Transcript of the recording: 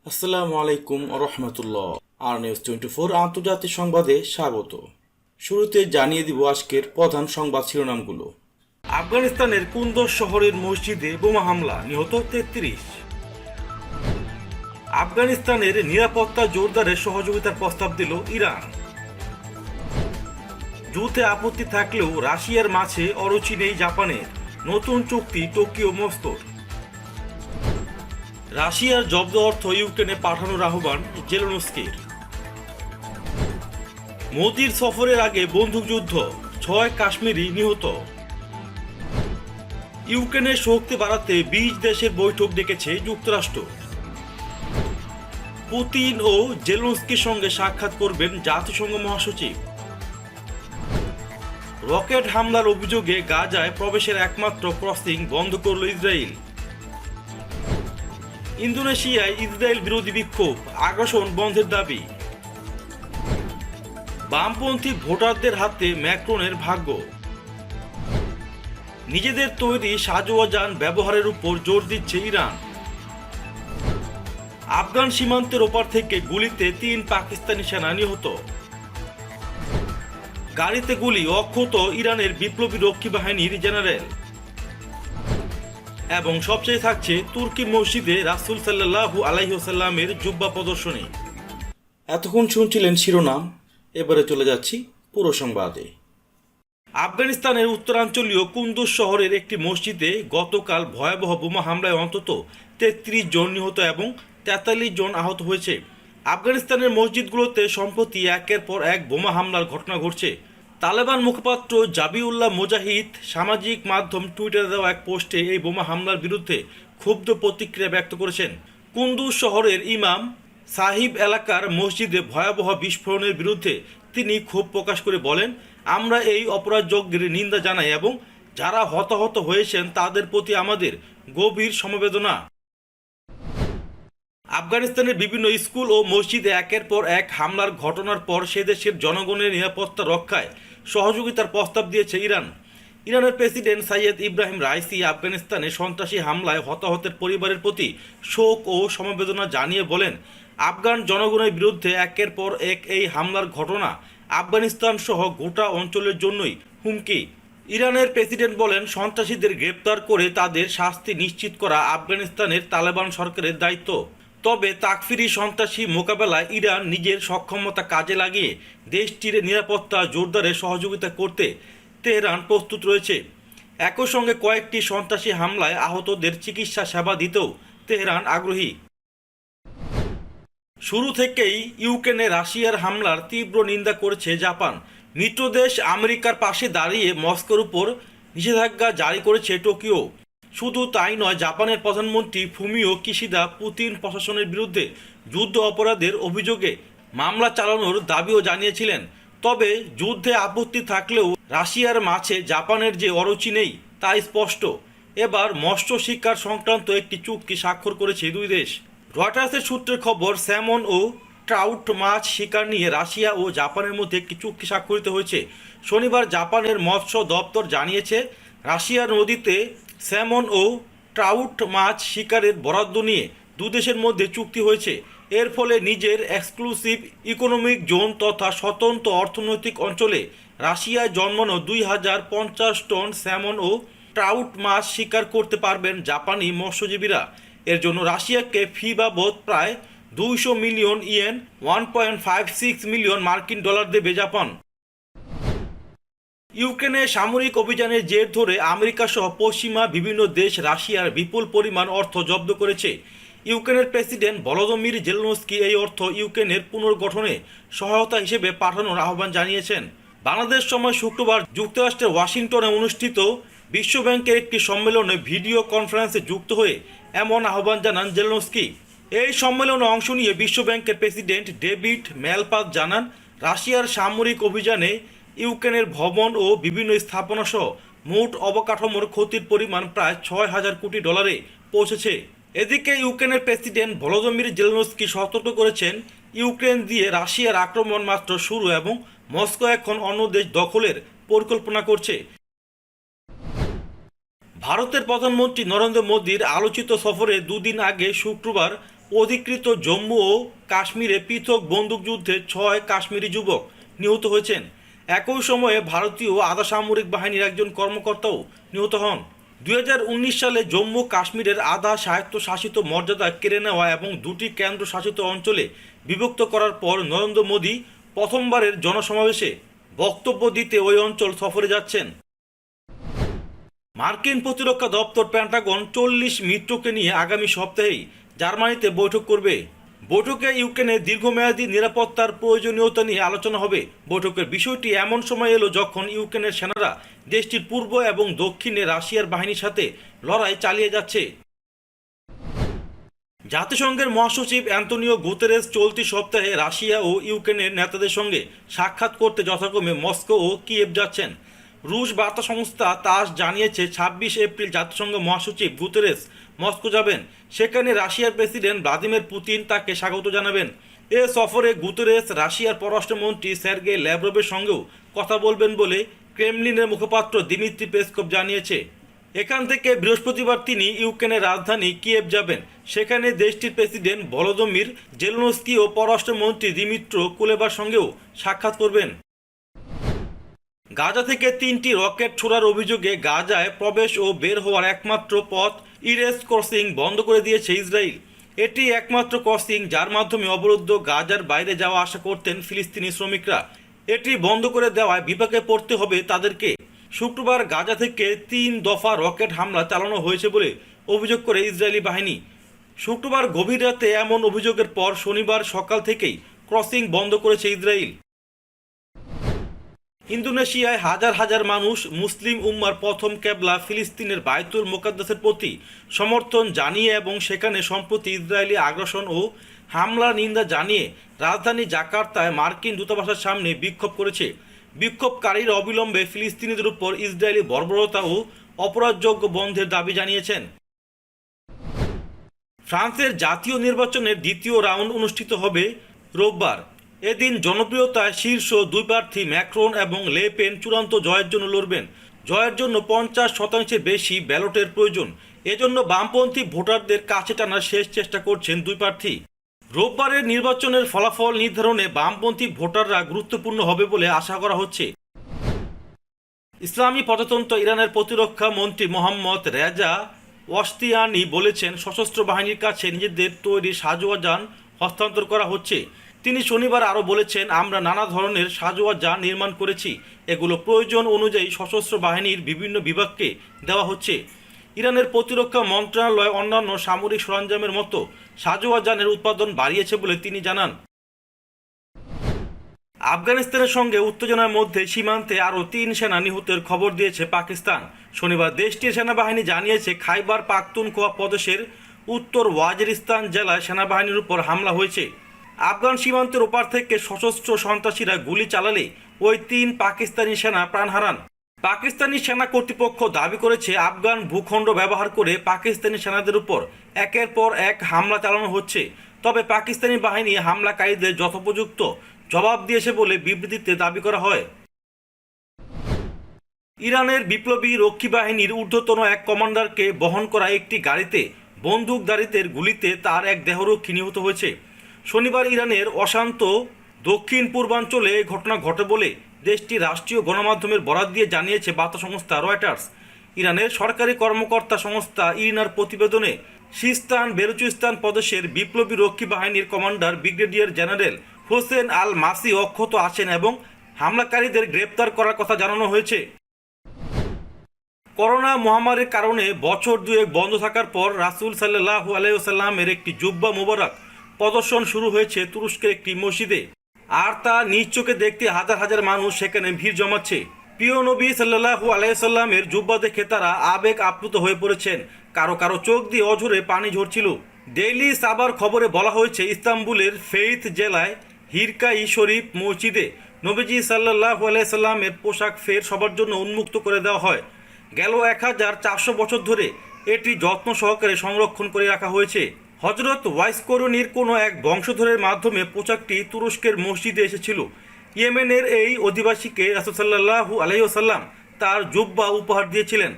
আসসালামু আলাইকুম রহমতুল্লাহ। আর নিউজ 24 আন্তর্জাতিক সংবাদে স্বাগত। শুরুতে জানিয়ে দিব আজকের প্রধান সংবাদ শিরোনামগুলো। আফগানিস্তানের কুন্দজ শহরের মসজিদে বোমা হামলা, নিহত 33। আফগানিস্তানের নিরাপত্তা জোরদারের সহযোগিতার প্রস্তাব দিল ইরান। যুদ্ধে আপত্তি থাকলেও রাশিয়ার মাঝে অরুচি নেই জাপানের, নতুন চুক্তি টোকিও মস্কোর। রাশিয়ার জব্দ অর্থ ইউক্রেনে পাঠানোর আহ্বান জেলেনস্কির। মোদির সফরের আগে বন্দুকযুদ্ধ, 6 কাশ্মীরি নিহত। ইউক্রেনের শক্তি বাড়াতে 20 দেশের বৈঠক ডেকেছে যুক্তরাষ্ট্র। পুতিন ও জেলেনস্কির সঙ্গে সাক্ষাৎ করবেন জাতিসংঘ মহাসচিব। রকেট হামলার অভিযোগে গাজায় প্রবেশের একমাত্র ক্রসিং বন্ধ করল ইসরায়েল। ইন্দোনেশিয়ায় ইসরায়েল বিরোধী বিক্ষোভ, আগ্রাসন বন্ধের দাবি। বামপন্থী ভোটারদের হাতে ম্যাক্রনের ভাগ্য। নিজেদের তৈরি সাজোয়া যান ব্যবহারের উপর জোর দিচ্ছে ইরান। আফগান সীমান্তের ওপার থেকে গুলিতে 3 পাকিস্তানি সেনা নিহত। গাড়িতে গুলি, অক্ষত ইরানের বিপ্লবী রক্ষী বাহিনীর জেনারেল। এবং সবচেয়ে থাকছে তুর্কি মসজিদে রাসূল সাল্লাল্লাহু আলাইহি ওয়াসাল্লামের জুব্বা প্রদর্শনী। এতক্ষণ শুনছিলেন শিরোনাম, এবারে চলে যাচ্ছি পুরো সংবাদে। আফগানিস্তানের উত্তরাঞ্চলীয় কুন্দুজ শহরের একটি মসজিদে গতকাল ভয়াবহ বোমা হামলায় অন্তত 33 জন নিহত এবং 43 জন আহত হয়েছে। আফগানিস্তানের মসজিদগুলোতে সম্প্রতি একের পর এক বোমা হামলার ঘটনা ঘটছে। তালেবান মুখপাত্র জাবিউল্লাহ মুজাহিদ সামাজিক মাধ্যম টুইটারে দেওয়া এক পোস্টে এই বোমা হামলার বিরুদ্ধে ক্ষুব্ধ প্রতিক্রিয়া ব্যক্ত করেছেন। কুন্দুজ শহরের ইমাম সাহিব এলাকার মসজিদে ভয়াবহ বিস্ফোরণের বিরুদ্ধে তিনি ক্ষোভ প্রকাশ করে বলেন, আমরা এই অপরাধযজ্ঞের নিন্দা জানাই এবং যারা হতাহত হয়েছেন তাদের প্রতি আমাদের গভীর সমবেদনা। আফগানিস্তানের বিভিন্ন স্কুল ও মসজিদে একের পর এক হামলার ঘটনার পর সে দেশের জনগণের নিরাপত্তা রক্ষায় সহযোগিতার প্রস্তাব দিয়েছে ইরান। ইরানের প্রেসিডেন্ট সাইয়েদ ইব্রাহিম রাইসি আফগানিস্তানে সন্ত্রাসী হামলায় হতাহতের পরিবারের প্রতি শোক ও সমবেদনা জানিয়ে বলেন, আফগান জনগণের বিরুদ্ধে একের পর এক এই হামলার ঘটনা আফগানিস্তান সহ গোটা অঞ্চলের জন্যই হুমকি। ইরানের প্রেসিডেন্ট বলেন, সন্ত্রাসীদের গ্রেপ্তার করে তাদের শাস্তি নিশ্চিত করা আফগানিস্তানের তালেবান সরকারের দায়িত্ব। তবে তাকফিরি সন্ত্রাসী মোকাবেলায় ইরান নিজের সক্ষমতা কাজে লাগিয়ে দেশটির নিরাপত্তা জোরদারে সহযোগিতা করতে তেহরান প্রস্তুত রয়েছে। একই সঙ্গে কয়েকটি সন্ত্রাসী হামলায় আহতদের চিকিৎসা সেবা দিতেও তেহরান আগ্রহী। শুরু থেকেই ইউক্রেনে রাশিয়ার হামলার তীব্র নিন্দা করেছে জাপান। মিত্রদেশ আমেরিকার পাশে দাঁড়িয়ে মস্কোর উপর নিষেধাজ্ঞা জারি করেছে টোকিও। শুধু তাই নয়, জাপানের প্রধানমন্ত্রী ফুমিও কিশিদা পুতিন প্রশাসনের বিরুদ্ধে যুদ্ধ অপরাধের অভিযোগে মামলা চালানোর দাবিও জানিয়েছিলেন। তবে যুদ্ধে আপত্তি থাকলেও রাশিয়ার মাঝে জাপানের যে অরুচি নেই তা স্পষ্ট। এবার মৎস্য শিকার সংক্রান্ত একটি চুক্তি স্বাক্ষর করেছে দুই দেশ। রয়টার্সের সূত্রের খবর, স্যামন ও ট্রাউট মাছ শিকার নিয়ে রাশিয়া ও জাপানের মধ্যে একটি চুক্তি স্বাক্ষরিত হয়েছে। শনিবার জাপানের মৎস্য দপ্তর জানিয়েছে, রাশিয়ার নদীতে স্যামন ও ট্রাউট মাছ শিকারের বরাদ্দ নিয়ে দুদেশের মধ্যে চুক্তি হয়েছে। এর ফলে নিজের এক্সক্লুসিভ ইকোনমিক জোন তথা স্বতন্ত্র অর্থনৈতিক অঞ্চলে রাশিয়ায় জন্মানো 2050 টন স্যামন ও ট্রাউট মাছ শিকার করতে পারবেন জাপানি মৎস্যজীবীরা। এর জন্য রাশিয়াকে ফি বাবদ প্রায় 200 মিলিয়ন ইয়েন, 1.56 মিলিয়ন মার্কিন ডলার দেবে জাপান। ইউক্রেনে সামরিক অভিযানের জের ধরে আমেরিকা সহ পশ্চিমা বিভিন্ন দেশ রাশিয়ার বিপুল পরিমাণ অর্থ জব্দ করেছে। ইউক্রেনের প্রেসিডেন্ট ভলোদিমির জেলেনস্কি এই অর্থ ইউক্রেনের পুনর্গঠনে সহায়তা হিসেবে পাঠানোর আহ্বান জানিয়েছেন। বাংলাদেশ সময় শুক্রবার যুক্তরাষ্ট্রের ওয়াশিংটনে অনুষ্ঠিত বিশ্বব্যাংকের একটি সম্মেলনে ভিডিও কনফারেন্সে যুক্ত হয়ে এমন আহ্বান জানান জেলেনস্কি। এই সম্মেলনে অংশ নিয়ে বিশ্বব্যাংকের প্রেসিডেন্ট ডেভিড ম্যালপাস জানান, রাশিয়ার সামরিক অভিযানে ইউক্রেনের ভবন ও বিভিন্ন স্থাপনা সহ মোট অবকাঠামোর ক্ষতির পরিমাণ প্রায় 6,000 কোটি ডলারে পৌঁছেছে। এদিকে ইউক্রেনের প্রেসিডেন্ট ভলোদিমির জেলেনস্কি সতর্ক করেছেন, ইউক্রেন দিয়ে রাশিয়ার আক্রমণ মাত্র শুরু এবং মস্কো এখন অন্য দেশ দখলের পরিকল্পনা করছে। ভারতের প্রধানমন্ত্রী নরেন্দ্র মোদীর আলোচিত সফরে দুদিন আগে শুক্রবার অধিকৃত জম্মু ও কাশ্মীরে পৃথক বন্দুকযুদ্ধে 6 কাশ্মীরি যুবক নিহত হয়েছেন। একই সময়ে ভারতীয় আধা সামরিক বাহিনীর একজন কর্মকর্তাও নিহত হন। 2019 সালে জম্মু কাশ্মীরের আধা স্বায়ত্তশাসিত মর্যাদা কেড়ে নেওয়া এবং দুটি কেন্দ্রশাসিত অঞ্চলে বিভক্ত করার পর নরেন্দ্র মোদী প্রথমবারের জনসমাবেশে বক্তব্য দিতে ওই অঞ্চল সফরে যাচ্ছেন। মার্কিন প্রতিরক্ষা দপ্তর পেন্টাগন 40 মিত্রকে নিয়ে আগামী সপ্তাহেই জার্মানিতে বৈঠক করবে। বৈঠকে ইউক্রেনের দীর্ঘমেয়াদী নিরাপত্তার প্রয়োজনীয়তা নিয়ে আলোচনা হবে। বৈঠকের বিষয়টি এমন সময় এলো যখন ইউক্রেনের সেনারা দেশটির পূর্ব এবং দক্ষিণে রাশিয়ার বাহিনীর সাথে লড়াই চালিয়ে যাচ্ছে। জাতিসংঘের মহাসচিব অ্যান্তোনিও গুতেরেস চলতি সপ্তাহে রাশিয়া ও ইউক্রেনের নেতাদের সঙ্গে সাক্ষাৎ করতে যথাক্রমে মস্কো ও কিয়েভ যাচ্ছেন। রুশ বার্তা সংস্থা তাস জানিয়েছে 26 এপ্রিল জাতিসংঘ মহাসচিব গুতেরেস মস্কো যাবেন। সেখানে রাশিয়ার প্রেসিডেন্ট ভ্লাদিমির পুতিন তাকে স্বাগত জানাবেন। এ সফরে গুতেরেস রাশিয়ার পররাষ্ট্রমন্ত্রী সের্গেই ল্যাভরভের সঙ্গেও কথা বলবেন বলে ক্রেমলিনের মুখপাত্র দিমিত্রি পেসকভ জানিয়েছে। এখান থেকে বৃহস্পতিবার তিনি ইউক্রেনের রাজধানী কিয়েভ যাবেন। সেখানে দেশটির প্রেসিডেন্ট ভলোদিমির জেলেনস্কি ও পররাষ্ট্রমন্ত্রী দিমিত্র কুলেবার সঙ্গেও সাক্ষাৎ করবেন। গাজা থেকে 3টি রকেট ছোড়ার অভিযোগে গাজায় প্রবেশ ও বের হওয়ার একমাত্র পথ ইরেস ক্রসিং বন্ধ করে দিয়েছে ইসরায়েল। এটি একমাত্র ক্রসিং যার মাধ্যমে অবরুদ্ধ গাজার বাইরে যাওয়া আসা করতেন ফিলিস্তিনি শ্রমিকরা। এটি বন্ধ করে দেওয়ায় বিপাকে পড়তে হবে তাদেরকে। শুক্রবার গাজা থেকে 3 দফা রকেট হামলা চালানো হয়েছে বলে অভিযোগ করে ইসরায়েলি বাহিনী। শুক্রবার গভীর রাতে এমন অভিযোগের পর শনিবার সকাল থেকেই ক্রসিং বন্ধ করেছে ইসরায়েল। ইন্দোনেশিয়ায় হাজার হাজার মানুষ মুসলিম উম্মার প্রথম কেবলা ফিলিস্তিনের বায়তুল মোকাদ্দাসের প্রতি সমর্থন জানিয়ে এবং সেখানে সম্প্রতি ইসরায়েলি আগ্রাসন ও হামলার নিন্দা জানিয়ে রাজধানী জাকার্তায় মার্কিন দূতাবাসের সামনে বিক্ষোভ করেছে। বিক্ষোভকারীরা অবিলম্বে ফিলিস্তিনিদের উপর ইসরায়েলি বর্বরতা ও অপরাধযোগ্য বন্ধের দাবি জানিয়েছেন। ফ্রান্সের জাতীয় নির্বাচনের দ্বিতীয় রাউন্ড অনুষ্ঠিত হবে রোববার। এদিন জনপ্রিয়তায় শীর্ষ দুই প্রার্থী ম্যাক্রন এবং লে পেন চূড়ান্ত জয়ের জন্য লড়বেন। জয়ের জন্য 50% বেশি ব্যালটের প্রয়োজন। এজন্য বামপন্থী ভোটারদের কাছে টানার শেষ চেষ্টা করছেন দুই প্রার্থী। রোববারের নির্বাচনের ফলাফল নির্ধারণে বামপন্থী ভোটাররা গুরুত্বপূর্ণ হবে বলে আশা করা হচ্ছে। ইসলামী প্রজাতন্ত্র ইরানের প্রতিরক্ষা মন্ত্রী মোহাম্মদ রেজা ওয়াশতিয়ানি বলেছেন, সশস্ত্র বাহিনীর কাছে নিজেদের তৈরি সাঁজোয়া যান হস্তান্তর করা হচ্ছে। তিনি শনিবার আরও বলেছেন, আমরা নানা ধরনের সাঁজোয়া যান নির্মাণ করেছি। এগুলো প্রয়োজন অনুযায়ী সশস্ত্র বাহিনীর বিভিন্ন বিভাগকে দেওয়া হচ্ছে। ইরানের প্রতিরক্ষা মন্ত্রণালয় অন্যান্য সামরিক সরঞ্জামের মতো সাঁজোয়া যানের উৎপাদন বাড়িয়েছে বলে তিনি জানান। আফগানিস্তানের সঙ্গে উত্তেজনার মধ্যে সীমান্তে আরও 3 সেনা নিহতের খবর দিয়েছে পাকিস্তান। শনিবার দেশটির সেনাবাহিনী জানিয়েছে, খাইবার পাখতুনখোয়া প্রদেশের উত্তর ওয়াজিরিস্তান জেলায় সেনাবাহিনীর উপর হামলা হয়েছে। আফগান সীমান্তের ওপার থেকে সশস্ত্র সন্ত্রাসীরা গুলি চালালে ওই 3 পাকিস্তানি সেনা প্রাণ হারান। পাকিস্তানি সেনা কর্তৃপক্ষ দাবি করেছে, আফগান ভূখণ্ড ব্যবহার করে পাকিস্তানি সেনাদের উপর একের পর এক হামলা চালানো হচ্ছে। তবে পাকিস্তানি বাহিনী হামলাকারীদের যথোপযুক্ত জবাব দিয়েছে বলে বিবৃতিতে দাবি করা হয়। ইরানের বিপ্লবী রক্ষী বাহিনীর ঊর্ধ্বতন এক কমান্ডারকে বহন করা একটি গাড়িতে বন্দুকধারীদের গুলিতে তার এক দেহরক্ষী নিহত হয়েছে। শনিবার ইরানের অশান্ত দক্ষিণ পূর্বাঞ্চলে এই ঘটনা ঘটে বলে দেশটির রাষ্ট্রীয় গণমাধ্যমের বরাত দিয়ে জানিয়েছে বার্তা সংস্থা রয়টার্স। ইরানের সরকারি কর্মকর্তা সংস্থা ইরিনার প্রতিবেদনে সিস্তান বেলুচিস্তান প্রদেশের বিপ্লবী রক্ষী বাহিনীর কমান্ডার ব্রিগেডিয়ার জেনারেল হোসেন আল মাসি অক্ষত আছেন এবং হামলাকারীদের গ্রেপ্তার করার কথা জানানো হয়েছে। করোনা মহামারীর কারণে বছর দুয়েক বন্ধ থাকার পর রাসূল সাল্লাল্লাহু আলাইহি ওয়াসাল্লামের একটি জুব্বা মোবারক প্রদর্শন শুরু হয়েছে তুরস্কের একটি মসজিদে। আর তা নিজ চোখে দেখতে হাজার হাজার মানুষ সেখানে ভিড় জমাচ্ছে। প্রিয় নবী সাল্লাল্লাহু আলাইহি ওয়াসাল্লামের জুব্বা দেখে তারা আবেগ আপ্লুত হয়ে পড়েছেন। কারো কারো চোখ দিয়ে অঝরে পানি ঝরছিল। ডেইলি সাবার খবরে বলা হয়েছে, ইস্তাম্বুলের ফেইথ জেলায় হিরকাই শরীফ মসজিদে নবীজি সাল্লাল্লাহু আলাইহি ওয়াসাল্লামের পোশাক ফের সবার জন্য উন্মুক্ত করে দেওয়া হয়। গেল 1400 বছর ধরে এটি যত্ন সহকারে সংরক্ষণ করে রাখা হয়েছে। হজরত ওয়াইসকরণীর কোনো এক বংশধরের মাধ্যমে পোশাকটি তুরস্কের মসজিদে এসেছিল। ইয়েমেনের এই অধিবাসীকে রাসূল সাল্লাল্লাহু আলাইহি ওয়াসাল্লাম তার জুব্বা উপহার দিয়েছিলেন।